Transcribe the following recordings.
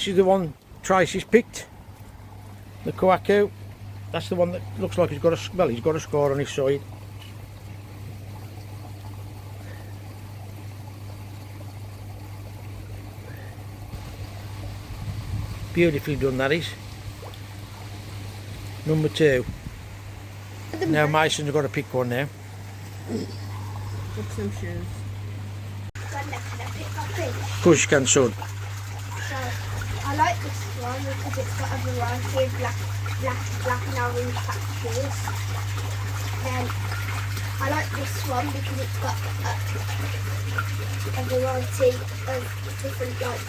this is the one Tracy's picked, the Kohaku. That's the one that looks like he's got a score on his side. Beautifully done, that is. Number 2. Now Mason's got to pick one now. Look, some shoes. Grandad, can I pick my fish? Of course you can, son. So, I like this one because it's got a variety of black and orange patches. Then I like this one because it's got a variety of different like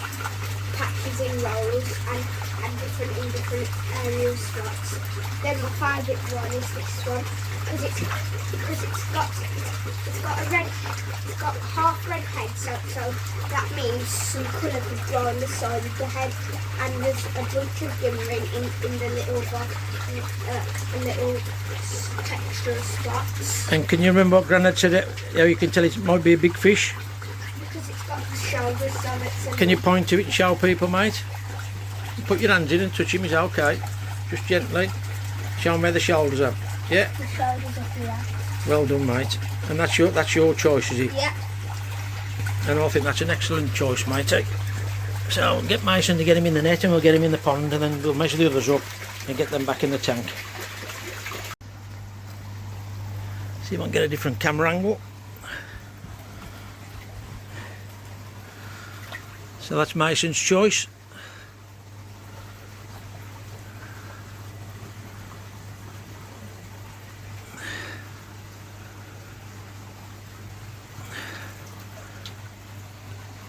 patches in rows and different in different aerial slots. Then my favourite one is this one because it's got half red head, so that means some colour could draw on the side of the head, and there's a bunch of glimmering in the little textural spots. And can you remember what Grandad said, how you can tell it might be a big fish? Because it's got the shoulders on it. Can you point to it and show people, mate? Put your hands in and touch him, is that okay? Just gently. Show him where the shoulders are. Yeah? The shoulders are here. Well done, mate. And that's your choice, is it? Yeah. And I think that's an excellent choice, matey. So get Mason to get him in the net and we'll get him in the pond, and then we'll measure the others up and get them back in the tank. See if I can get a different camera angle. So that's Mason's choice.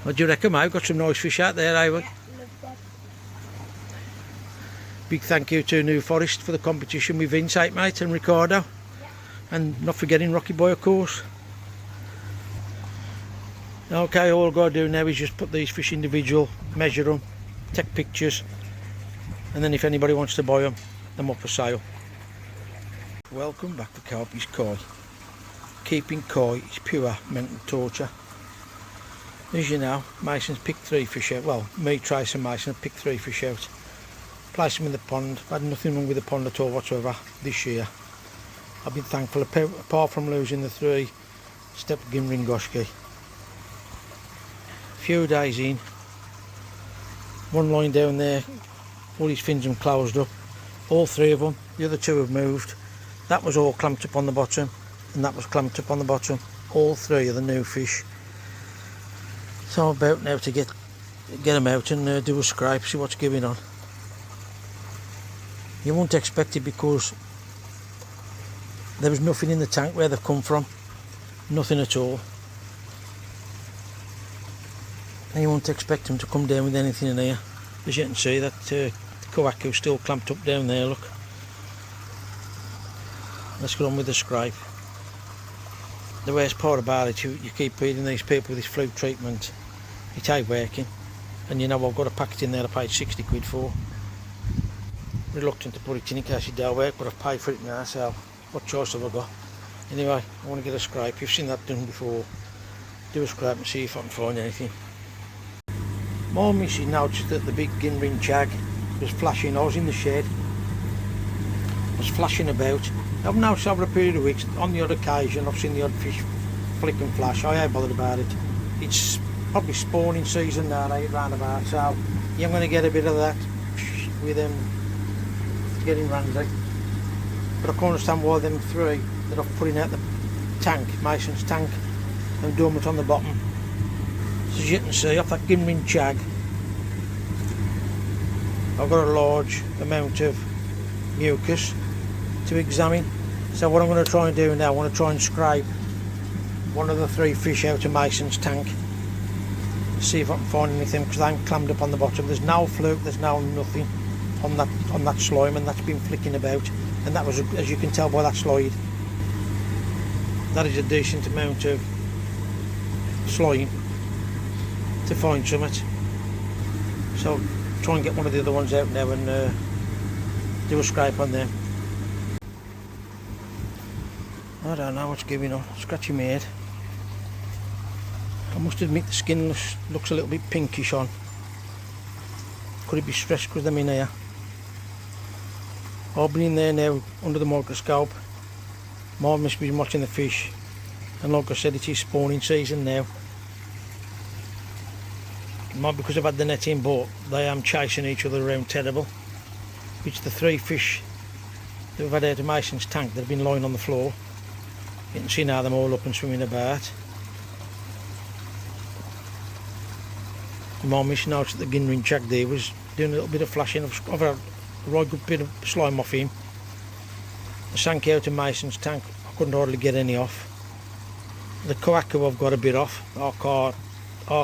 What do you reckon, mate? Got some nice fish out there, eh? Yeah, love them. Big thank you to New Forest for the competition with Vince, mate, and Ricardo. Yeah. And not forgetting Rocky Boy, of course. Okay, all I've got to do now is just put these fish individual, measure them, take pictures, and then if anybody wants to buy them, I'm up for sale. Welcome back to Carpy's Koi. Keeping koi is pure mental torture. As you know, Mason's picked 3 fish out. Well, me, Trace and Mason have picked 3 fish out. Placed them in the pond. I've had nothing wrong with the pond at all whatsoever this year. I've been thankful, apart from losing the 3 step Gimringoshki. Few days in, one line down there, all his fins are closed up. All 3 of them, the other 2 have moved. That was all clamped up on the bottom, and that was clamped up on the bottom. All 3 of the new fish. So I'm about now to get them out and do a scrape, see what's going on. You won't expect it because there was nothing in the tank where they've come from. Nothing at all. And you won't expect them to come down with anything in here. As you can see, that Kohaku's still clamped up down there, look. Let's get on with the scrape. The worst part about it, you keep feeding these people with this fluke treatment. It ain't working. And you know I've got a packet in there I paid 60 quid for. Reluctant to put it in case it don't work, but I've paid for it now, so what choice have I got? Anyway, I want to get a scrape. You've seen that done before. Do a scrape and see if I can find anything. My missus noticed that the big Ginrin jag was flashing. I was in the shed. Was flashing about. I've noticed over a period of weeks, on the odd occasion, I've seen the odd fish flick and flash. I ain't bothered about it. It's probably spawning season now, round about, so you're going to get a bit of that with them getting randy. But I can't understand why them 3 that I've putting out the tank, Mason's tank, and dormant on the bottom. So as you can see, off that Ginrin jag, I've got a large amount of mucus to examine. So what I'm going to try and do now, I want to try and scrape one of the 3 fish out of Mason's tank, see if I can find anything, because they ain't clammed up on the bottom. There's no fluke, there's no nothing on that slime, and that's been flicking about, and that was, as you can tell by that slide, that is a decent amount of slime to find something. So try and get one of the other ones out now and do a scrape on them. I don't know what's going on, scratching my head. I must admit the skin looks a little bit pinkish on. Could it be stressed because I'm in here? I've been in there now under the microscope. Mine must be watching the fish. And like I said, it is spawning season now. Not because I've had the net in, but they am chasing each other around terrible. Which the 3 fish that we've had out of Mason's tank that have been lying on the floor. You can see now them all up and swimming about. My mission notes that the Ginring Jack there was doing a little bit of flashing. I've had a right good bit of slime off him. I sank out of Mason's tank. I couldn't hardly get any off. The Kohaku I've got a bit off. I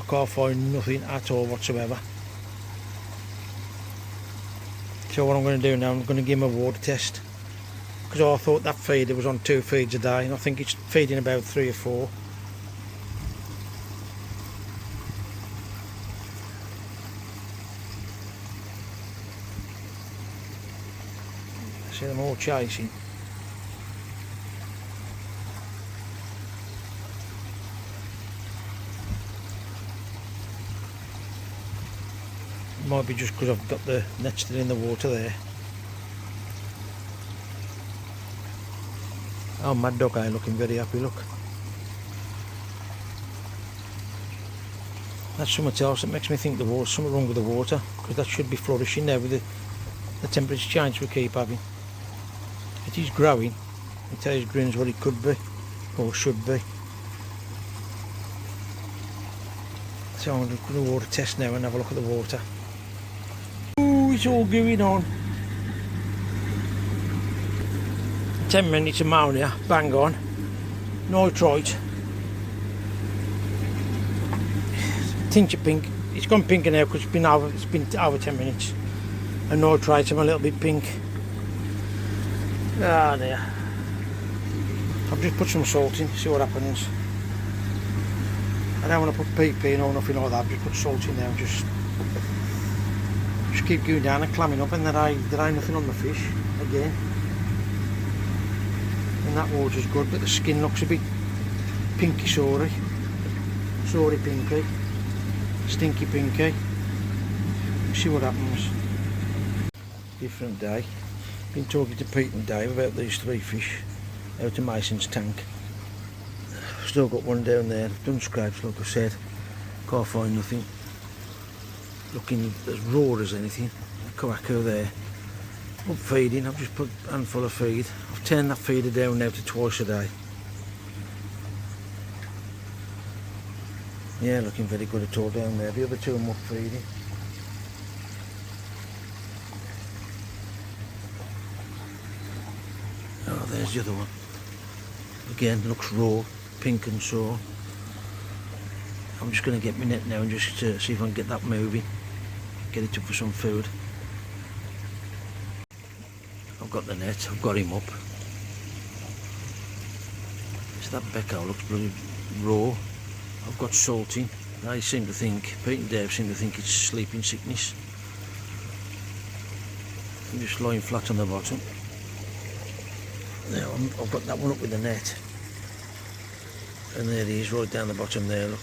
can't find nothing at all whatsoever. So what I'm going to do now, I'm going to give him a water test. Because I thought that feeder was on 2 feeds a day, and I think it's feeding about 3 or 4. See them all chasing. Might be just because I've got the net still in the water there. Oh, Mad Dog ain't looking very happy, look. That's something else that makes me think the water's something wrong with the water, because that should be flourishing now with the temperature change we keep having. It is growing. It tells grins what it could be, or should be. So I'm going to do a water test now and have a look at the water. Ooh, it's all going on. 10 minutes ammonia, bang on. Nitrite. Tinge of pink. It's gone pinker now because it's been over 10 minutes. And nitrite, I'm a little bit pink. Ah, there. I've just put some salt in, see what happens. I don't want to put PP in or nothing like that. I've just put salt in there, just keep going down and clamming up, and there ain't nothing on the fish again. And that water's good, but the skin looks a bit pinky sorry pinky, stinky pinky. See what happens. Different day. Been talking to Pete and Dave about these 3 fish out of Mason's tank. Still got one down there. I've done scrapes like I said. Can't find nothing. Looking as raw as anything. Kohaku there. Up feeding. I've just put a handful of feed. I've turned that feeder down now to twice a day. Yeah, looking very good at all down there. The other 2 are up feeding. Oh, there's the other one. Again, looks raw, pink and sore. I'm just going to get my net now and just see if I can get that moving. Get it up for some food. I've got the net, I've got him up. So that Becco looks bloody raw. I've got salt in. I seem to think, Pete and Dave seem to think it's sleeping sickness. I'm just lying flat on the bottom. Now I've got that one up with the net. And there he is, right down the bottom there, look.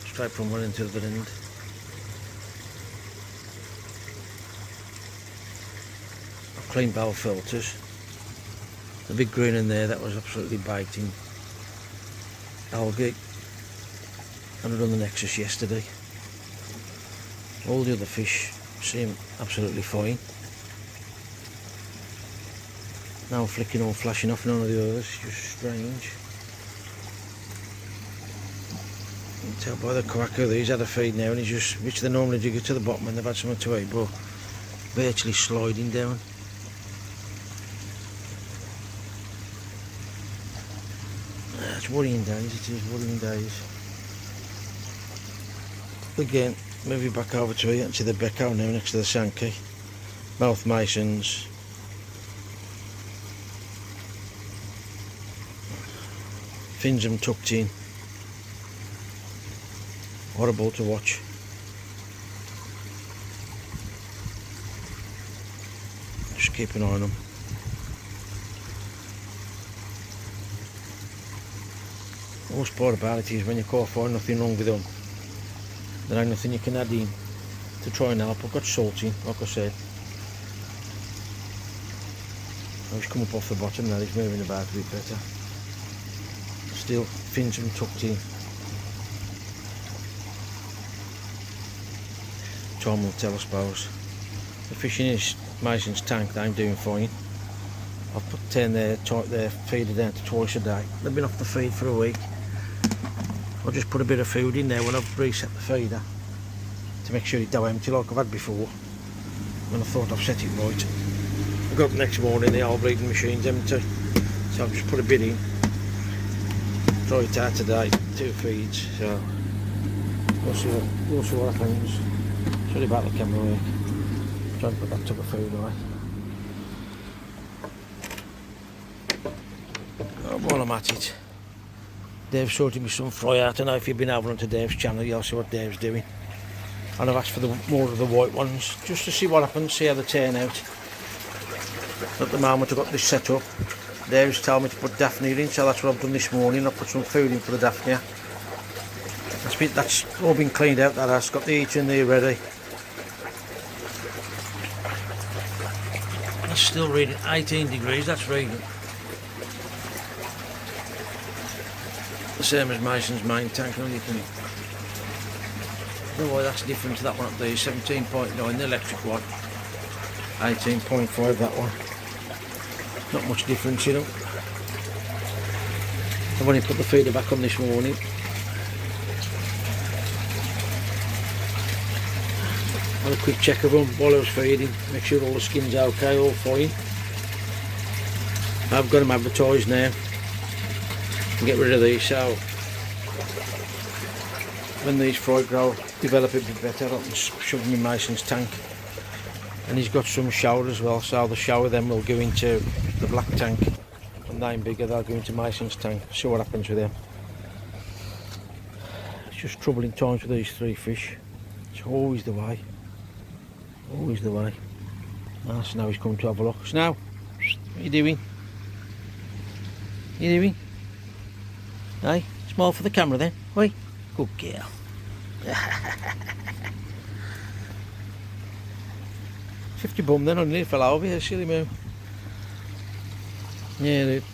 Straight from one end to the other end. I've cleaned bowl filters. The big green in there, that was absolutely baked in algae. And I've done the Nexus yesterday. All the other fish seem absolutely fine. Now flicking on, flashing off, none of the others, just strange. You can tell by the Kohaku that he's had a feed now and he's just, which they normally dig it to the bottom when they've had something to eat, but virtually sliding down. It's worrying days, it is worrying days. Again, moving back over to here, to the Becco now next to the Sankey. Both Masons. Fins them tucked in. Horrible to watch. Just keep an eye on them. The worst part about it is when you can't find nothing wrong with them, there ain't nothing you can add in to try and help. I've got salt in, like I said. Now he's come up off the bottom now, he's moving about a bit better. Still, fins are tucked in. Time will tell, I suppose. The fish in his Mason's tank, I'm doing fine. I've turned their feeder down to twice a day. They've been off the feed for a week. I'll just put a bit of food in there when I've reset the feeder to make sure it don't empty like I've had before when I thought I've set it right. I got up the next morning, the whole bleeding machine's empty, so I've just put a bit in. Try it out today, 2 feeds, so we'll see what happens. Sorry about the camera work. Try and put that tub of food away. While I'm at it, Dave's sorting me some fry out. I know if you've been over onto Dave's channel, you'll see what Dave's doing. And I've asked for more of the white ones, just to see what happens, see how they turn out. At the moment I've got this set up. Dave's told me to put Daphne in, so that's what I've done this morning. I've put some food in for the Daphne. That's all been cleaned out, that has. Got the heater in there ready. That's still reading 18 degrees, that's reading. The same as Mason's main tank, only you can. No, that's different to that one up there, 17.9, the electric one. 18.5 that one. Not much difference, you know. I've only put the feeder back on this morning. Had a quick check of them while I was feeding, make sure all the skin's okay, all fine. I've got them advertised now. Get rid of these, so when these fry grow, develop a bit better, I can shove them in Mason's tank. And he's got some shower as well, so the shower then will go into the black tank. And they're bigger, they'll go into Mason's tank. See what happens with them. It's just troubling times with these 3 fish. It's always the way. Always the way. Ah, Snow is coming to have a look. Snow, what are you doing? What are you doing? Hey, smile for the camera then. Oi, good girl. 50 bum then, I nearly fell over here, silly moo. Yeah, dude.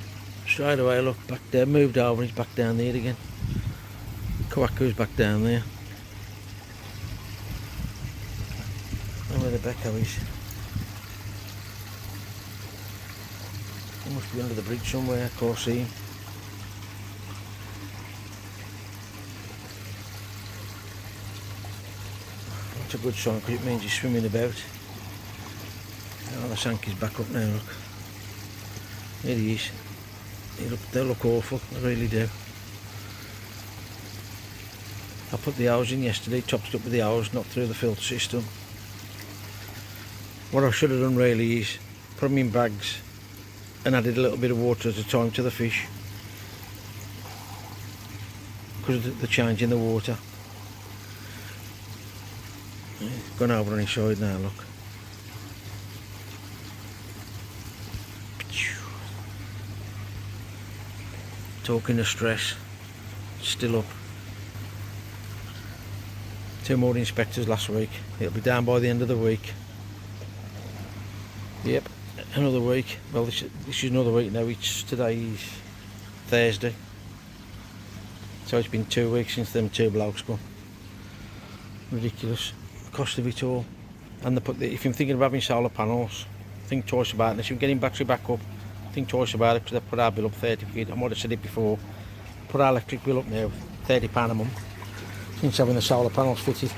Straight away, look, back there, moved over, he's back down there again. Kawaku's back down there. And where the Becco is. He must be under the bridge somewhere, I can't see him. That's a good sign because it means he's swimming about. Oh, the Sankey's back up now, look. There he is. They look awful, they really do. I put the hose in yesterday, topped it up with the hose, not through the filter system. What I should have done really is put them in bags and added a little bit of water at a time to the fish because of the change in the water. Gone over on his side now, look. Talking of stress, still up. 2 more inspectors last week. It'll be down by the end of the week. Yep, another week. Well, this is another week now. Today's Thursday. So it's been 2 weeks since them 2 blokes gone. Ridiculous. The cost of it all. And if you're thinking of having solar panels, think twice about it. If you're getting battery backup, think twice about it because they put our bill up 30 quid. I might have said it before. Put our electric bill up now, £30 a month. Since having the solar panels fitted.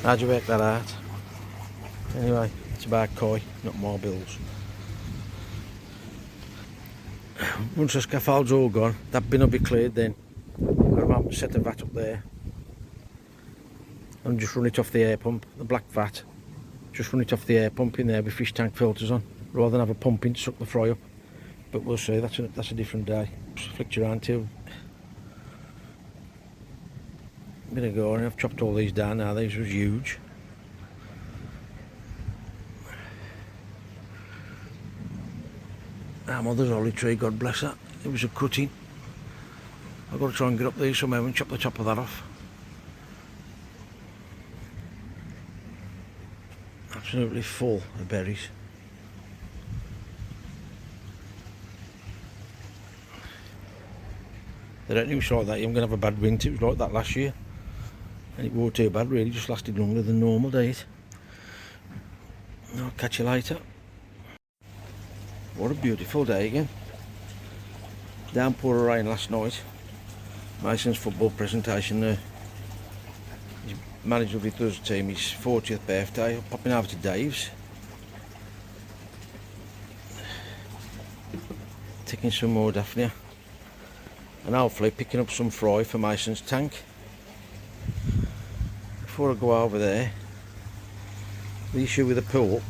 How'd you work that out? Anyway, it's about koi, not more bills. Once the scaffold's all gone, that bin will be cleared then. I'll set the vat up there. And just run it off the air pump, the black vat. Just run it off the air pump in there with fish tank filters on, rather than have a pump in to suck the fry up. But we'll see, that's a different day. Just flicked you around too. Bit of going, I've chopped all these down now, these was huge. Our mother's holly tree, God bless her, it was a cutting. I've got to try and get up there somehow and chop the top of that off. absolutely full of berries. They don't use like that. I'm going to have a bad winter. It was like that last year. And it wasn't too bad really, just lasted longer than normal days. I'll catch you later. What a beautiful day again. Downpour of rain last night. Mason's football presentation there. He's manager of the Thursday team, his 40th birthday. Popping over to Dave's. Taking some more Daphnia. And hopefully picking up some fry for Mason's tank. Before I go over there, the issue with the pool,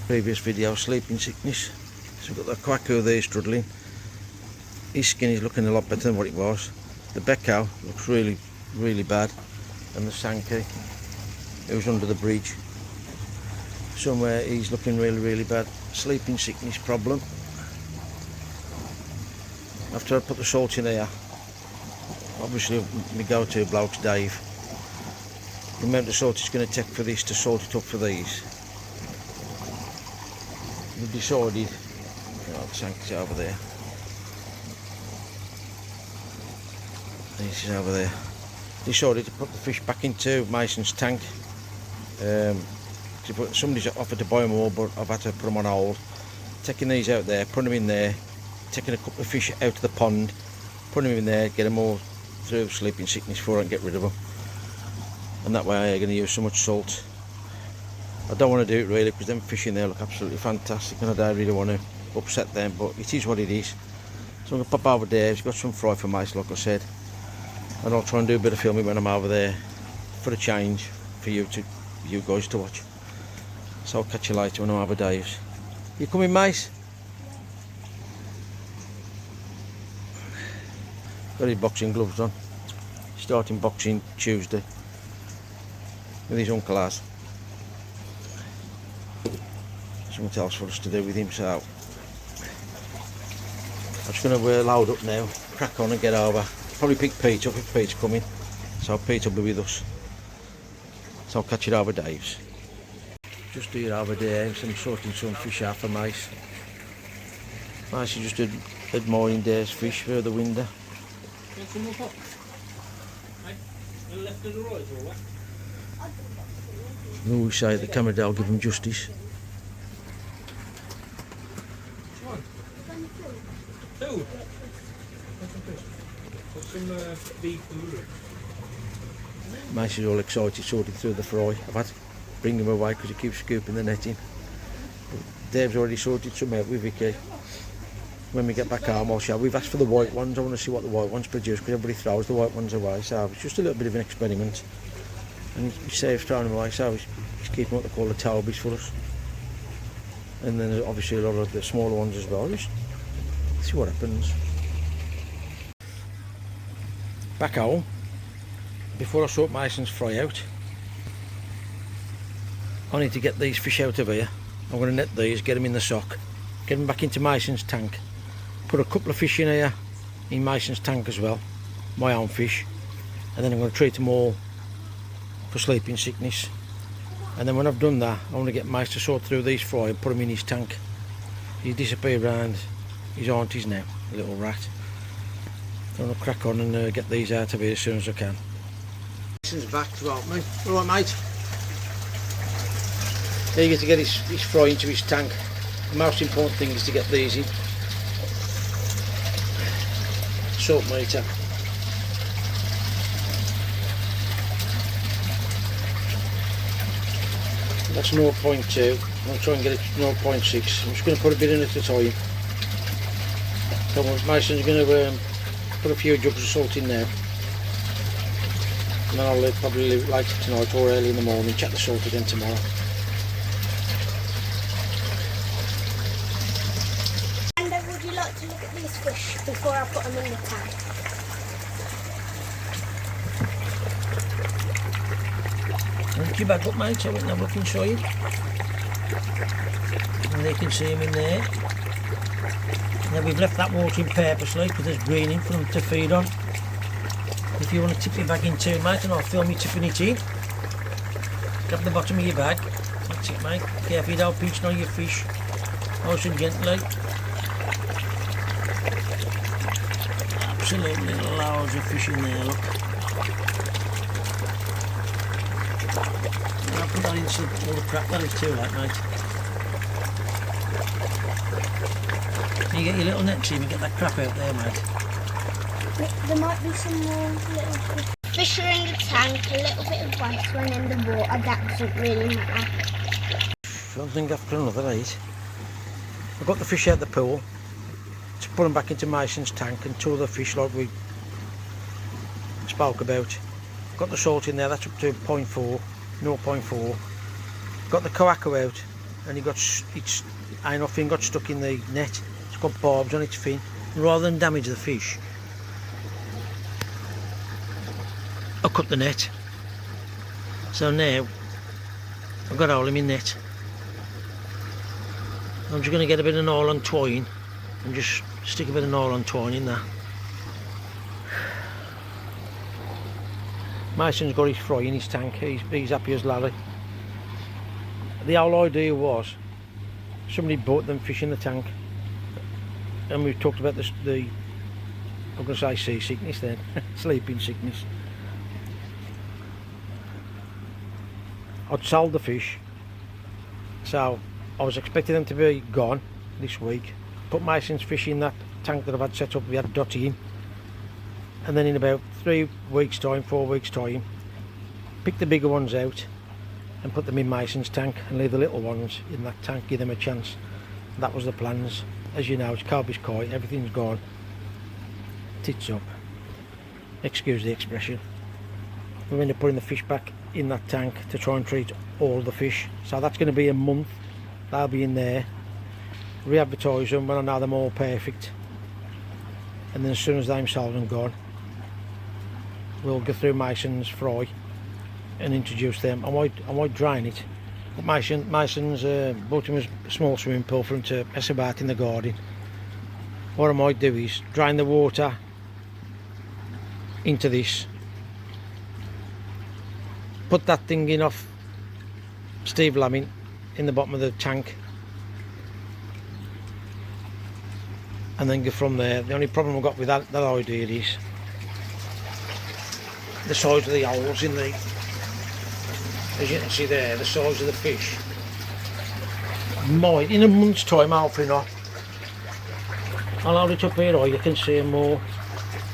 previous video, sleeping sickness. So we've got the quacko there struggling. His skin is looking a lot better than what it was. The Becco looks really, really bad. And the Sankey, who's under the bridge, somewhere he's looking really, really bad. Sleeping sickness problem. After I put the salt in here, obviously my go-to bloke's Dave. The amount of salt it's going to take for this to salt it up for these. We've decided, oh, the Sankey's over there. This is over there. Decided to put the fish back into Mason's tank. Somebody's offered to buy more, but I've had to put them on hold. Taking these out there, putting them in there, taking a couple of fish out of the pond, putting them in there, get them all through sleeping sickness for it and get rid of them. And that way I'm going to use so much salt. I don't want to do it really because them fish in there look absolutely fantastic and I don't really want to upset them, but it is what it is. So I'm going to pop over there. He's got some fry for mice, like I said, and I'll try and do a bit of filming when I'm over there for a change for you guys to watch. So I'll catch you later when I'm over Dave's. You coming, mice? Got his boxing gloves on. Starting boxing Tuesday with his uncle has. Something else for us to do with him, so I'm just going to load up now, crack on and get over. Probably pick Pete up if Pete's coming, so Pete will be with us. So I'll catch you over Dave's. Just here over there, I'm sorting some fish out for mice. Mice are just admiring Dave's fish through the window. Want some more pop? Hey? The left and the right or what? I always say the camera will give him justice. One. Two. Got some beef food. Mice is all excited sorting through the fry. I've had to bring him away because he keeps scooping the netting. But Dave's already sorted some out with Vicky. When we get back home I'll show. We've asked for the white ones. I want to see what the white ones produce because everybody throws the white ones away, so it's just a little bit of an experiment and he saves throwing them away, so he's keeping what they call the Tobies for us, and then there's obviously a lot of the smaller ones as well. Just see what happens. Back home, before I sort Mason's fry out, I need to get these fish out of here. I'm going to net these, get them in the sock, get them back into Mason's tank, put a couple of fish in here in Mason's tank as well, my own fish, and then I'm going to treat them all for sleeping sickness. And then when I've done that, I want to get Mason to sort through these fry and put them in his tank. He's disappeared round his aunties now, a little rat. So I'm going to crack on and get these out of here as soon as I can. Mason's back to help me. Alright mate? Eager to get his fry into his tank. The most important thing is to get these in. Salt meter. That's 0.2. I'll try and get it to 0.6. I'm just going to put a bit in at a time. So Mason's going to put a few jugs of salt in there. And then I'll probably leave it later tonight or early in the morning, check the salt again tomorrow. And would you like to look at these fish before I put them in the tank? Look your back up mate, so we can have a look inside. And they can see them in there. Now we've left that water in purposely because there's greening for them to feed on. If you want to tip it back in too mate, and I'll film you tipping it in. Grab the bottom of your bag. That's it, mate. Careful you don't pinch on your fish. Nice and gently. Absolutely loads of fish in there, look. I'll put that in some all the crap that is too late, mate. You get your little net in and get that crap out there, mate. There might be some more little fish are in the tank, a little bit of water and in the water, that doesn't really matter. One thing after another, right? I've got the fish out of the pool. To put them back into Mason's tank and two other fish like we spoke about. Got the salt in there, that's up to 0.4. Got the coaco out and its iron fin got stuck in the net. It's got barbs on its fin. And rather than damage the fish, I cut the net. So now I've got a hole in my net. I'm just going to get a bit of nylon twine and just stick a bit of nylon twine in there. Mason's got his fry in his tank, he's happy as Larry. The whole idea was somebody bought them fish in the tank, and we've talked about the I'm going to say sea sickness then, sleeping sickness. I'd sold the fish, so I was expecting them to be gone this week. Put Mason's fish in that tank that I've had set up, we had Dotty in, and then in about 3 weeks time, 4 weeks time, pick the bigger ones out and put them in Mason's tank and leave the little ones in that tank, give them a chance. That was the plans. As you know, it's Carby's Koi, everything's gone tits up, excuse the expression. We're going to put the fish back in that tank to try and treat all the fish, so that's going to be a month. They'll be in there, re-advertise them when I know they're all perfect, and then as soon as they're sold and gone, we'll go through Mason's fry and introduce them. I might drain it, but Mason's bought him a small swimming pool for him to mess about in the garden. What I might do is drain the water into this, put that thing in off Steve Laming in the bottom of the tank, and then go from there. The only problem I've got with that idea is the size of the holes in the, as you can see there, the size of the fish. Might, in a month's time, hopefully not, I'll hold it up here or you can see more.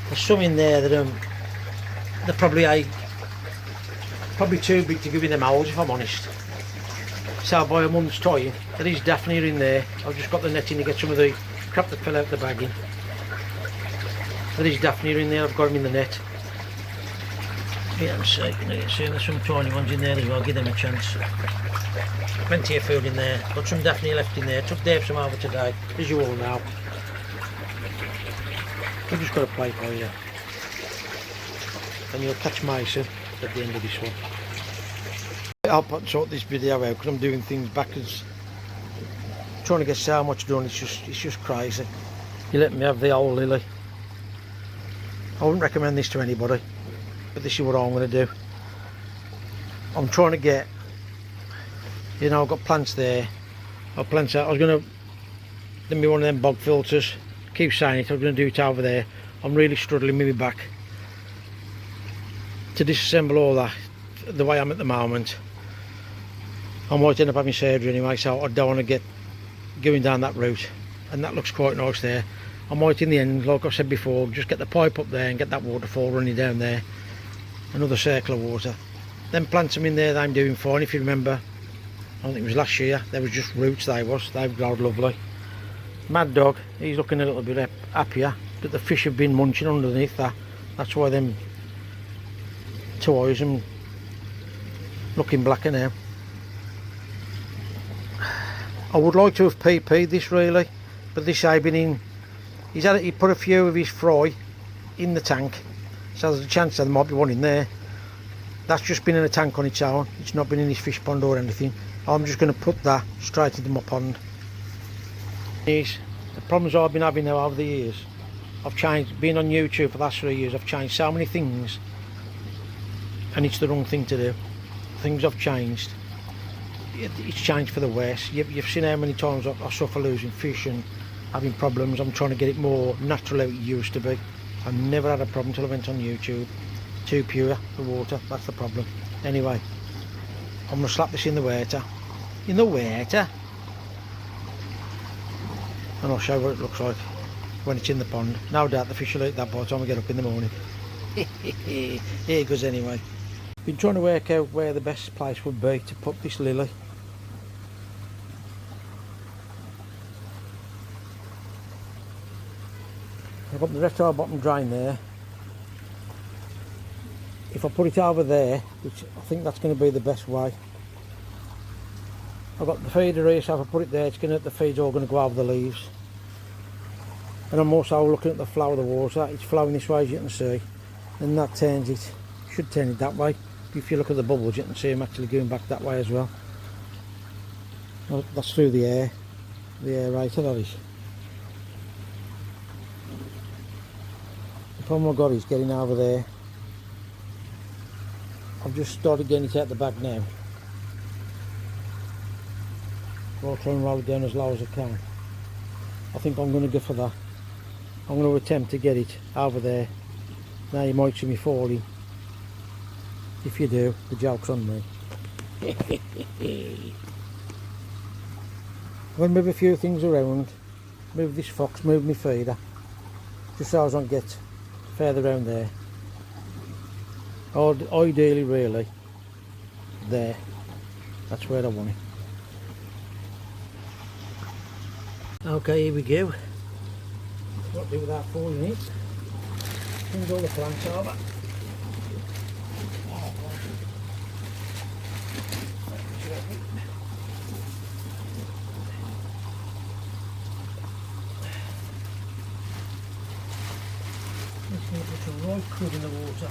There's some in there that they're probably too big to give in them holes, if I'm honest. So by a month's time, there is definitely in there. I've just got the netting to get some of the crap that fell out the bagging. There is definitely in there, I've got them in the net. Yeah, I'm see, there's some tiny ones in there as well, give them a chance. Plenty of food in there, got some definitely left in there. Took Dave some over today, as you all know. I've just got a plate for you. And you'll catch Mason at the end of this one. I'll sort this video out because I'm doing things backwards. Trying to get so much done, it's just crazy. You let me have the old lily. I wouldn't recommend this to anybody, but this is what I'm going to do. I'm trying to get, you know, I've got plants there. I've plants out. I was going to, let me one of them bog filters. Keep saying it, I'm going to do it over there. I'm really struggling with my back to disassemble all that the way I'm at the moment. I might end up having surgery anyway, so I don't want to get going down that route, and that looks quite nice there. I might in the end, like I said before, just get the pipe up there and get that waterfall running down there, another circle of water, then plant them in there. I'm doing fine. If you remember, I think it was last year, there was just roots. They've grown lovely. Mad Dog, he's looking a little bit happier, but the fish have been munching underneath that. That's why them two eyes are looking blacker now. I would like to have PP'd this really, but this ain't been in. He put a few of his fry in the tank, so there's a chance that there might be one in there. That's just been in a tank on its own. It's not been in his fish pond or anything. I'm just going to put that straight into my pond. The problems I've been having now over the years, I've changed, being on YouTube for the last 3 years, I've changed so many things, and it's the wrong thing to do. things have changed. It's changed for the worse. You've seen how many times I suffer losing fish and having problems. I'm trying to get it more natural how it used to be. I never had a problem until I went on YouTube. Too pure, the water, that's the problem. Anyway, I'm going to slap this in the water. In the water. And I'll show you what it looks like when it's in the pond. No doubt the fish will eat that by the time I get up in the morning. Here it goes anyway. Been trying to work out where the best place would be to put this lily. I've got the reptile bottom drain there. If I put it over there, which I think that's going to be the best way. I've got the feeder here, so if I put it there, the feed's all going to go over the leaves. And I'm also looking at the flow of the water. It's flowing this way, as you can see, and that turns it. Should turn it that way. If you look at the bubbles, you can see them actually going back that way as well. Well, that's through the air. The aerator, that is. The problem I've got is getting over there. I've just started getting it out the bag now. I'll try and roll it down as low as I can. I think I'm going to go for that. I'm going to attempt to get it over there. Now you might see me falling. If you do, the joke's on me. I'm going to move a few things around. Move this fox, move my feeder. Just so I don't get further around there. Or ideally really, there. That's where I want it. Okay, here we go. What do without falling it? Brings all the plants over. This is put some right crud in the water.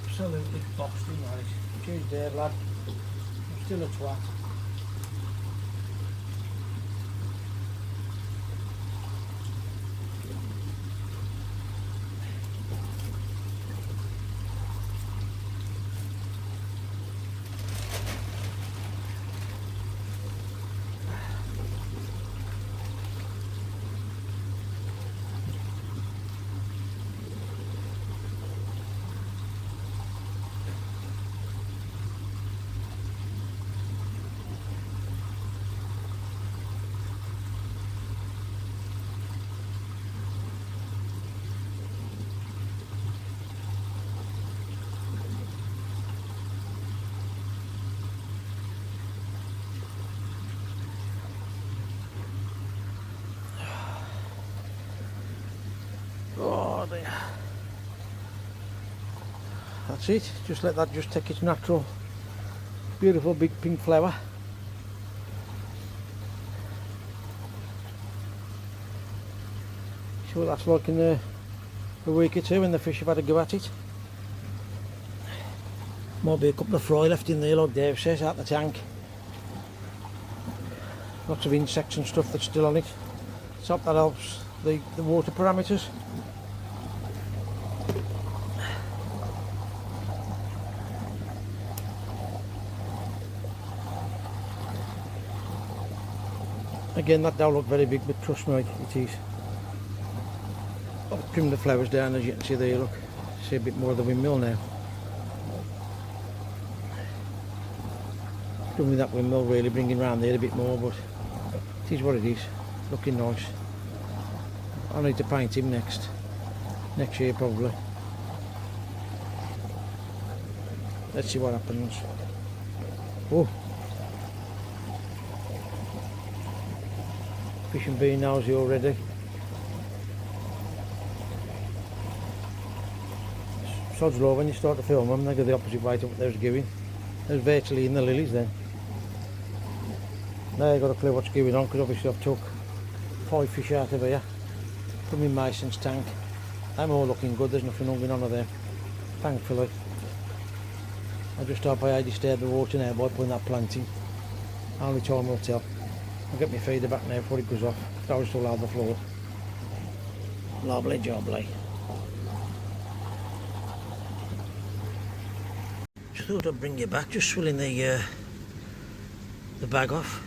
Absolutely boxed in that. Cheers there, lad. I'm still a twat. Oh dear. That's it, just let that just take its natural, beautiful big pink flower. See what that's like in a week or two when the fish have had a go at it. Might be a couple of fry left in there like Dave says, out the tank. Lots of insects and stuff that's still on it. So that helps the water parameters. Again, that don't look very big, but trust me, it is. I've trimmed the flowers down, as you can see there, look. See a bit more of the windmill now. done with that windmill really, bringing round there a bit more, but it is what it is. Looking nice. I'll need to paint him next year probably. Let's see what happens. Oh, fish and bean nosy already. Sod's law, when you start to film them, they go the opposite way to what they was going. They was virtually in the lilies then. Now I've got a clue what's going on, because obviously I've took 5 fish out of here. Put them in Mason's tank. They're all looking good, there's nothing hanging on of them. Thankfully. I just hope I disturbed the water now by putting that plant in. Only time will tell. I'll get my feeder back now before it goes off. That was still on the floor. Lovely jobbly. Just thought I'd bring you back, just swilling the bag off.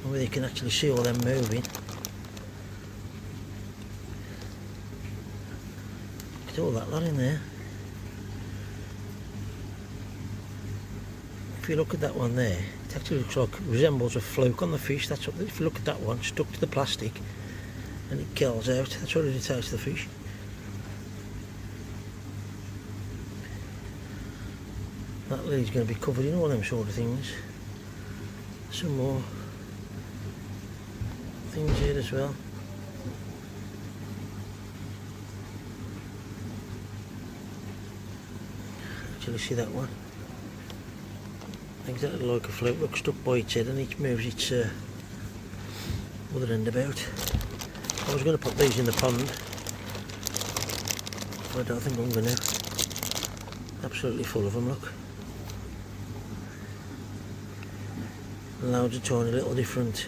And where you can actually see all them moving. Look at all that lot in there. If you look at that one there, it actually looks like, resembles a fluke on the fish. That's what, if you look at that one, stuck to the plastic and it kills out, that's what it is to the fish. That lily's going to be covered in all them sort of things. Some more things here as well. Actually see that one. Exactly like a float, looks stuck by its head and it moves its other end about. I was going to put these in the pond, but I don't think I'm going to. Absolutely full of them, look. Loads of tiny little different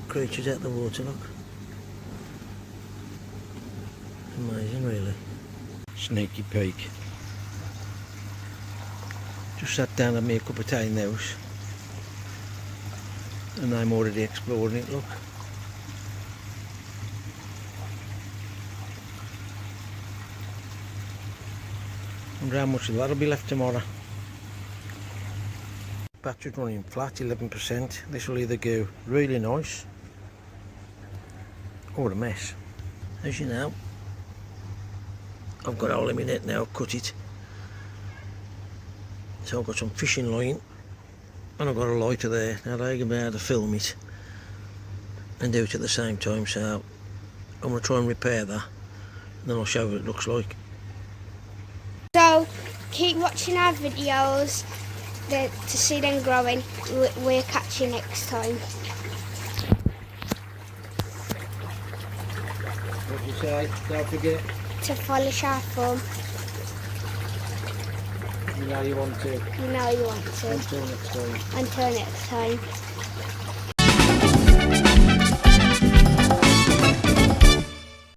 creatures out the water, look. Amazing really. Sneaky peek. Just sat down and made a cup of tea in the house. And I'm already exploring it, look. I wonder how much of that'll be left tomorrow. Battery's running flat, 11%. This will either go really nice or a mess. As you know, I've got a hole in my net now, cut it. So I've got some fishing line and I've got a lighter there. Now they're going to be able to film it and do it at the same time, so I'm going to try and repair that and then I'll show you what it looks like. So keep watching our videos to see them growing. We'll catch you next time. What do you say? Don't forget. To polish our thumb. You know you want to. You know you want to. Until next time. Until next time.